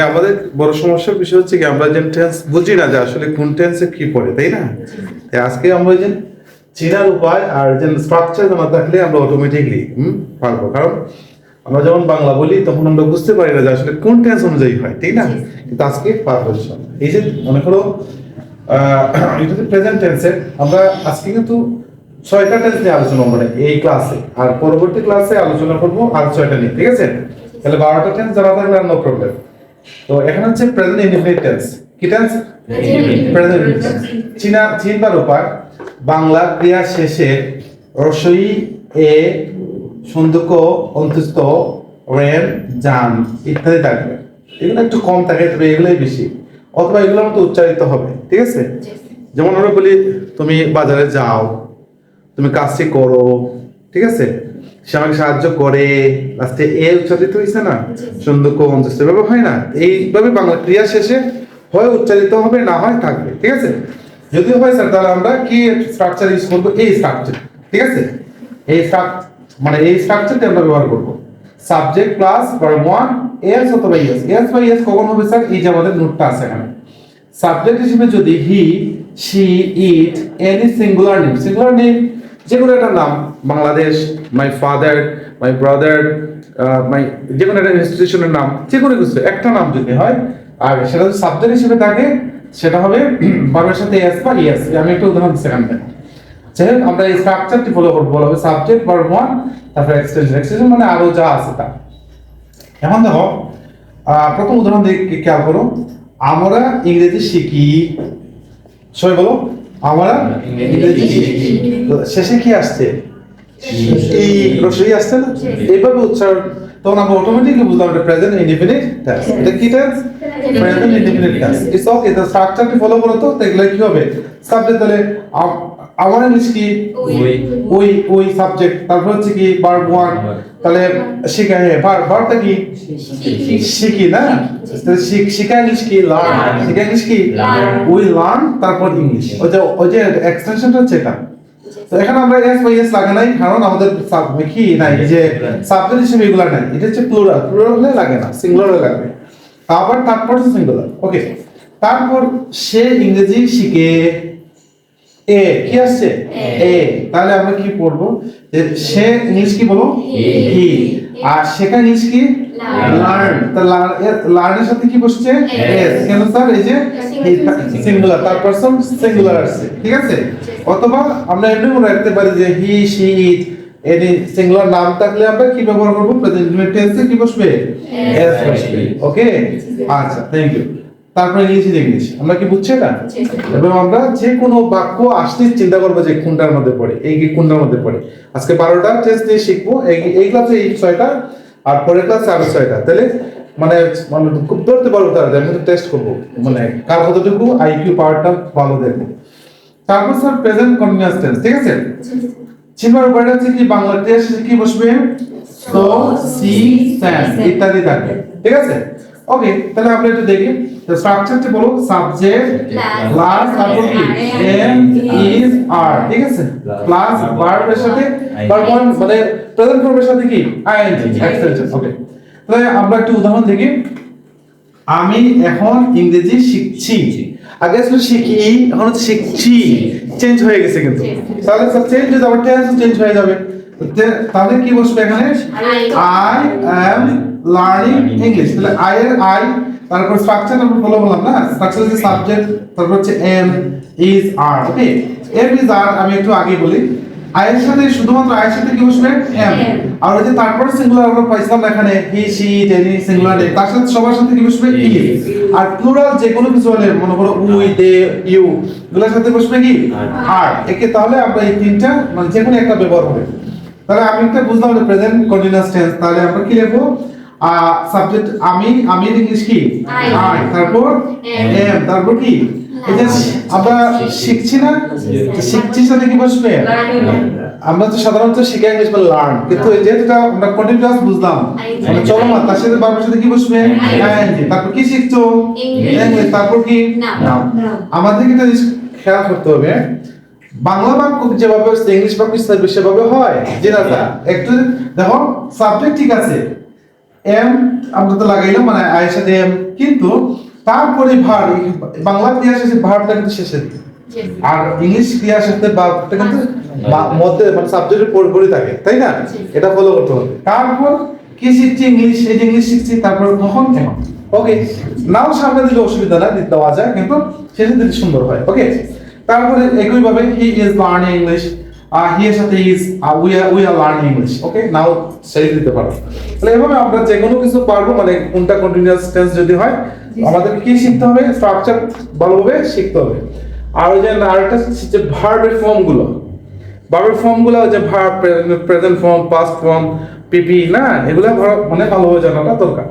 আমাদের বড় সমস্যার বিষয় হচ্ছে কি আমরা যে টেন্স বুঝি না যে আসলে কোন টেন্সে কি পড়ে, তাই না? তাই আজকে আমরা যে চেনার উপায় আর যে স্ট্রাকচার জানা থাকলে আমরা অটোমেটিকলি পারবো। কারণ আমরা যখন বাংলা বলি তখন আমরা বুঝতে পারি না যে আসলে কোন টেন্স অনুযায়ী হয়, ঠিক না? কিন্তু আজকে পারবো। এই যে মনে করো এটা যে প্রেজেন্ট টেন্সে আমরা আজকে কিন্তু 6টা টেন্স নিয়ে আলোচনা মানে এই ক্লাসে, আর পরবর্তী ক্লাসে আলোচনা করবো আর 6টা নিয়ে, ঠিক আছে? তাহলে 12টা টেন্স জানা থাকলে আর নো প্রবলেম। তো এখানে হচ্ছে প্রেজেন্ট ইনডিফিনিট টেন্স। কি টেন্স? Present tense. চিনবার উপায় বাংলা ক্রিয়া শেষে রসই এ সন্ধক অন্ত্যস্ত রেন জান ইত্যাদি থাকবে। এগুলো একটু কম থাকে, তবে এগুলোই বেশি, অথবা এগুলোর মতো উচ্চারিত হবে, ঠিক আছে? যেমন আমরা বলি তুমি বাজারে যাও, তুমি কাজটি করো, ঠিক আছে? সে আমাকে সাহায্য করে, লাস্টে এ উচ্চারিত হয়েছে না, সন্ধক অন্ত্যস্ত, এভাবে হয় না? এইভাবে বাংলা ক্রিয়া শেষে হয় উচ্চারিত হবে, না হয় থাকবে, ঠিক আছে? যদি হয় স্যার তাহলে আমরা কি স্ট্রাকচার ইউজ করবো? এই স্ট্রাকচার, ঠিক আছে? এই মানে এই স্ট্রাকচারটা আমরা ব্যবহার করব। Subject plus verb one S অথবা ইএস। এস বা ইএস কখন হবে স্যার? এই যে আমাদের নোটটা আছে এখানে। সাবজেক্ট হিসেবে যদি he, she, it, any singular name, যে কোনো একটা নাম, Bangladesh, my father, my brother, my যে কোনো একটা ইনস্টিটিউশনের নাম, যে কোনো কিছু একটা নাম যদি হয় আর সেটা যদি সাবজেক্ট হিসেবে থাকে সেটা হবে ভার্বের সাথে এস বা ইএস। আমি একটা উদাহরণ দিচ্ছি এখান থেকে। যাই হোক, আমরা এই স্ট্রাকচারটি ফলো করব। বলা হবে সাবজেক্ট ভার্ব ওয়ান, তারপর এক্সটেনশন মানে আরো যা আছে তা। এখন দেখো প্রথম উদাহরণ দিয়ে খেয়াল করো, আমরা ইংরেজি শিখি। সবাই বলো, আমরা ইংরেজি শিখি। শেষে কি আসছে? এই রসই আসছে না? এইভাবে উচ্চারণ, তখন আমরা অটোমেটিকলি বুঝলাম এটা প্রেজেন্ট ইনডিফিনিট টেন্স। এটা কি tense? Present indefinite tense. It's okay. তো স্ট্রাকচারটি ফলো করো তো দেখলে কি হবে? সাবজেক্ট তাহলে আমার ইংলিশ কি? ওই সাবজেক্ট। তারপর হচ্ছে কি ভার্ব ওয়ান, তাহলে শিখা হে ভার্বটা কি? শিখি না? তাহলে শিখা ইংলিশ কি? লার্ন। শিখা ইংলিশ কি? We learn. তারপর ইংলিশ। ওই যে এক্সটেনশনটা হচ্ছে এটা। তো এখানে আমরা এস বা এস লাগে নাই, কারণ আমাদের কি নাই, যে সাবজেক্ট হিসেবে এগুলা নাই। এটা হচ্ছে প্লুরাল হলে লাগে না, সিঙ্গুলারে লাগবে। আবার তারপর সিঙ্গুলার। ওকে, তারপর সে ইংরেজি শিখে। এ কি আসছে? এ। তাহলে আমরা কি পড়বো? যে সে ইংলিশ কি বলো? হি। আর শেখা ইংলিশ কি? লার্ন। তা লার্নের সাথে কি বসছে? এস। কেন স্যার? এই যে সিঙ্গুলার, তার পারসন সিঙ্গুলার আসছে, ঠিক আছে? অথবা আমরা এমনি মনে রাখতে পারি যে হি, শি, ইট, এনি সিঙ্গুলার নাম থাকলে আমরা কি ব্যবহার করব? প্রেজেন্ট ইনডিফিনিট টেন্সে কি বসবে? এস বসবে। ওকে, আচ্ছা, থ্যাংক ইউ। তারপরে ইংলিশ আমরা কি বুঝছি এটা? এবং আমরা যে কোনো বাক্য আসতে চিন্তা করবো যে কোনটার মধ্যে পড়ে, এই কোনটার মধ্যে পড়ে। আজকে 12টা টেস্ট দিয়ে শিখবো। এই ক্লাসে এই 6টা, আর পরের ক্লাসে আরো 6টা। তাহলে মানে খুব ধরতে পারবো তারা, আমি তো টেস্ট করবো মানে কার কতটুকু আইকিউ পাওয়ারটা ভালো দেখবো। তারপর স্যার প্রেজেন্ট কন্টিনিউয়াস টেন্স, ঠিক আছে? চিনবার উপায়টা হচ্ছে কি বাংলা ক্রিয়া শেষে কি বসবে? সো, সি, স্যান ইত্যাদি থাকবে, ঠিক আছে? ওকে, তাহলে আমরা একটু দেখি। তো স্ট্রাকচারটি বলো, সাবজেক্ট প্লাস তারপর কি? এম, ইজ, আর, ঠিক আছে? প্লাস ভার্বের সাথে ভার্ব ওয়ান মানে প্রেজেন্ট ফর্মের সাথে কি? ING extension. ওকে, তাহলে আমরা একটু উদাহরণ দেখি। আমি এখন ইংরেজি শিখছি। আগে ছিল শিখি, এখন হচ্ছে শিখছি। চেঞ্জ হয়ে গেছে কিন্তু। তাহলে স্যার চেঞ্জ হয়ে যাবে, টেন্স চেঞ্জ হয়ে যাবে। তাহলে কি বসবে এখানে? I am learning English. তাহলে আই এর আই, তারপর স্ট্রাকচার আমরা ফলো করলাম না? স্ট্রাকচার হচ্ছে সাবজেক্ট, তারপর হচ্ছে am, is, are. Okay, am is are আমি একটু আগে বলি। আই এর সাথে শুধুমাত্র আই এর সাথে কি বসবে? এম। আর ওই যে তারপর সিঙ্গুলার আমরা পাইছিলাম এখানে he, she, it, any singular name, তার সাথে সবার সাথে কি বসবে? ইজ। আর প্লুরাল যে কোনো কিছু হলে মনে করো উই, দে, ইউ, এগুলোর সাথে বসবে কি? আর। একে তাহলে আমরা এই তিনটা মানে যে কোনো একটা ব্যবহার হবে। তাহলে আমি একটা বুঝলাম যে প্রেজেন্ট কন্টিনিউয়াস টেন্স। তাহলে আমরা কি লিখবো? সাবজেক্ট আমি ইংলিশ কি? আই। তারপর এম, তারপর কি? এই যে আমরা শিখছি না, শিখছির সাথে কি বসবে? আমরা তো সাধারণত শিখা ইংলিশ বলে লার্ন, কিন্তু এই যে এটা আমরা কন্টিনিউয়াস বুঝলাম মানে চলমান, তার সাথে ভার্বের সাথে কি বসবে? আইএনজি। তারপর কি শিখছো? ইংলিশ। তারপর কি? নাও। আমাদের এটা খেয়াল করতে হবে, বাংলা বাক্য যেভাবে ইংলিশ বাক্য সেভাবে হয় যে না স্যার। একটু দেখো, সাবজেক্ট ঠিক আছে, এম আমরা তো লাগাইলাম মানে আয়ের সাথে এম, কিন্তু তারপরে ভার বাংলা ক্রিয়া শেষে ভারটা কিন্তু শেষে দিই। আর ইংলিশ ক্রিয়া শেষে ভারটা কিন্তু মধ্যে মানে সাবজেক্টের পরে থাকে, তাই না? এটা ফলো করতে হবে। তারপর কি শিখছি? ইংলিশ, এই যে ইংলিশ শিখছি, তারপর কখন এখন। ওকে, নাও সামনে দিলে অসুবিধা না, দিতে দেওয়া যায়, কিন্তু শেষে দিলে সুন্দর হয়। ওকে, তারপরে একইভাবে he is learning English, he এর সাথে is, we are learning English. Okay, now সেই দিতে পারো। তাহলে এভাবে আমরা যে কোনো কিছু পারবো, মানে কোনটা কন্টিনিউয়াস টেন্স যদি হয় আমাদের কি শিখতে হবে? স্ট্রাকচার ভালোভাবে শিখতে হবে। আর ওই যে আরেকটা হচ্ছে ভার্বের ফর্মগুলো, ভার্বের ফর্মগুলো যে verb, present form, past form, PP, না এগুলা মানে ভালোভাবে জানাটা দরকার।